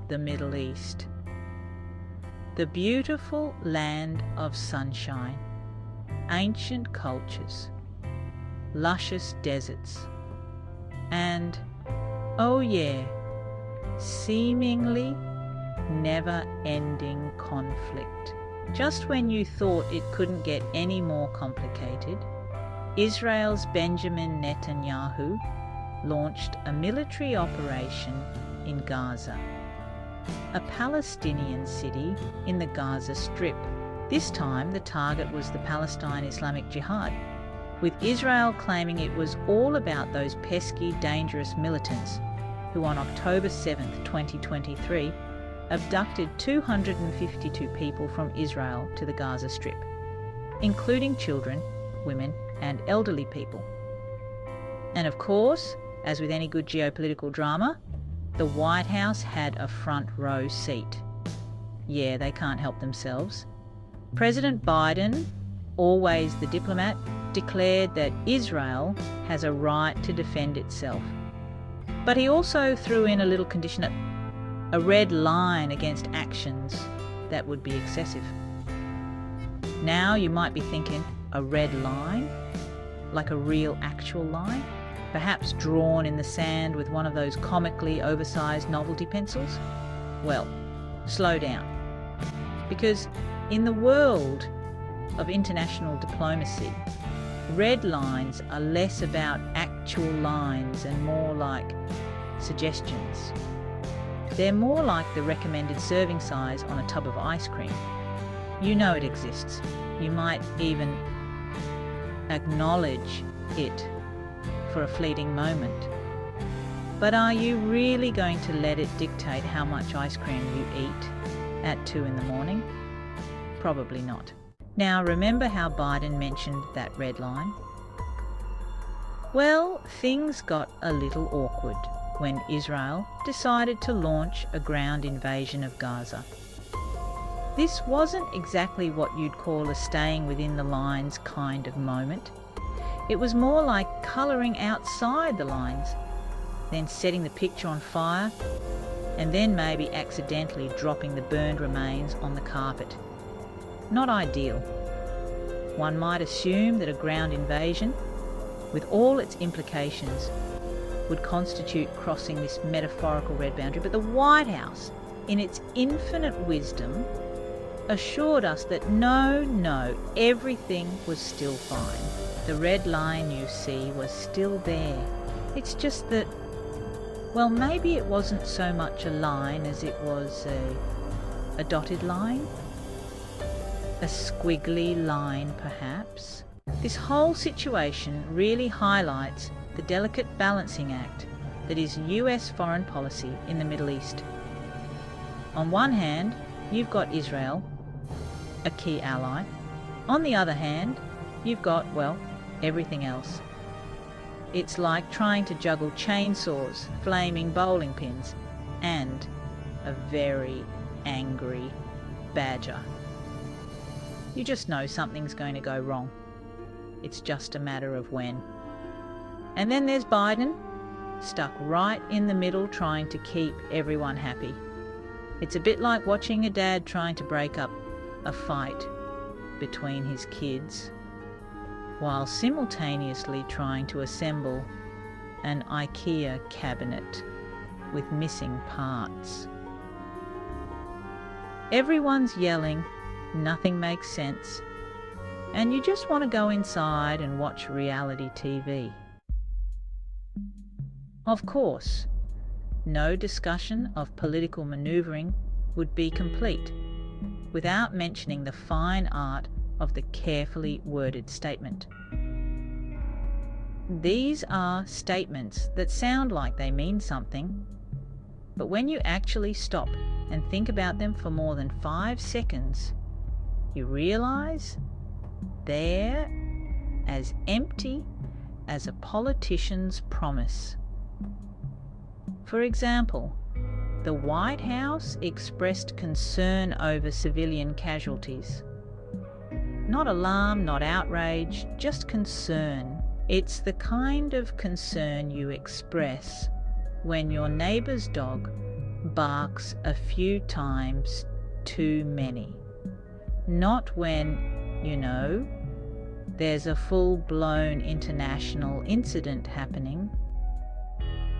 the Middle East. The beautiful land of sunshine, ancient cultures, luscious deserts, and, oh yeah, seemingly never-ending conflict. Just when you thought it couldn't get any more complicated, Israel's Benjamin Netanyahu launched a military operation in Gaza, a Palestinian city in the Gaza Strip. This time the target was the Palestine Islamic Jihad, with Israel claiming it was all about those pesky, dangerous militants who on October 7th, 2023, abducted 252 people from Israel to the Gaza Strip, including children, women, and elderly people. And of course, as with any good geopolitical drama, the White House had a front row seat. Yeah, they can't help themselves. President Biden, always the diplomat, declared that Israel has a right to defend itself. But he also threw in a little condition, a red line against actions that would be excessive. Now you might be thinking, a red line? Like a real actual line? Perhaps drawn in the sand with one of those comically oversized novelty pencils? Well, slow down. Because in the world of international diplomacy, red lines are less about actual lines and more like suggestions. They're more like the recommended serving size on a tub of ice cream. You know it exists. You might even acknowledge it for a fleeting moment. But are you really going to let it dictate how much ice cream you eat at 2 in the morning? Probably not. Now, remember how Biden mentioned that red line? Well, things got a little awkward when Israel decided to launch a ground invasion of Gaza. This wasn't exactly what you'd call a staying within the lines kind of moment. It was more like colouring outside the lines, then setting the picture on fire, and then maybe accidentally dropping the burned remains on the carpet. Not ideal. One might assume that a ground invasion, with all its implications, would constitute crossing this metaphorical red boundary, but the White House, in its infinite wisdom, assured us that no, everything was still fine. The red line, you see, was still there. It's just that, well, maybe it wasn't so much a line as it was a dotted line? A squiggly line, perhaps? This whole situation really highlights the delicate balancing act that is US foreign policy in the Middle East. On one hand, you've got Israel, a key ally. On the other hand, you've got, well, everything else. It's like trying to juggle chainsaws, flaming bowling pins, and a very angry badger. You just know something's going to go wrong. It's just a matter of when. And then there's Biden, stuck right in the middle trying to keep everyone happy. It's a bit like watching a dad trying to break up a fight between his kids, while simultaneously trying to assemble an IKEA cabinet with missing parts. Everyone's yelling, nothing makes sense, and you just want to go inside and watch reality TV. Of course, no discussion of political manoeuvring would be complete without mentioning the fine art of the carefully worded statement. These are statements that sound like they mean something, but when you actually stop and think about them for more than 5 seconds, you realize they're as empty as a politician's promise. For example, the White House expressed concern over civilian casualties. Not alarm, not outrage, just concern. It's the kind of concern you express when your neighbour's dog barks a few times too many. Not when, there's a full-blown international incident happening.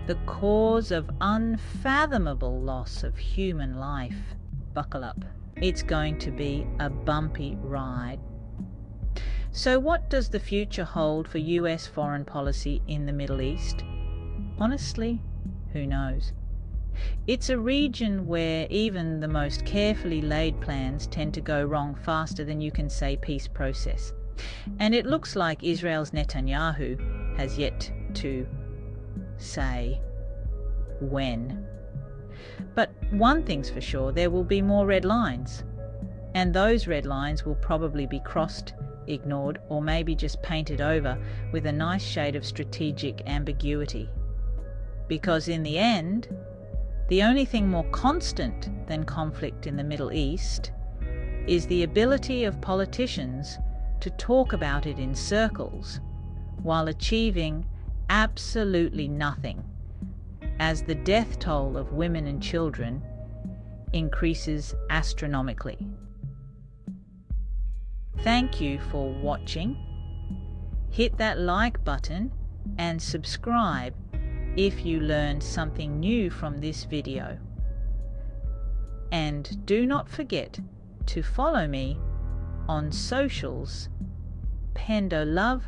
The cause of unfathomable loss of human life. Buckle up. It's going to be a bumpy ride. So what does the future hold for US foreign policy in the Middle East? Honestly, who knows? It's a region where even the most carefully laid plans tend to go wrong faster than you can say peace process. And it looks like Israel's Netanyahu has yet to say when. But one thing's for sure, there will be more red lines. And those red lines will probably be crossed, ignored, or maybe just painted over with a nice shade of strategic ambiguity. Because in the end, the only thing more constant than conflict in the Middle East is the ability of politicians to talk about it in circles while achieving absolutely nothing, as the death toll of women and children increases astronomically. Thank you for watching. Hit that like button and subscribe if you learned something new from this video. And do not forget to follow me on socials, Pendoloveamore.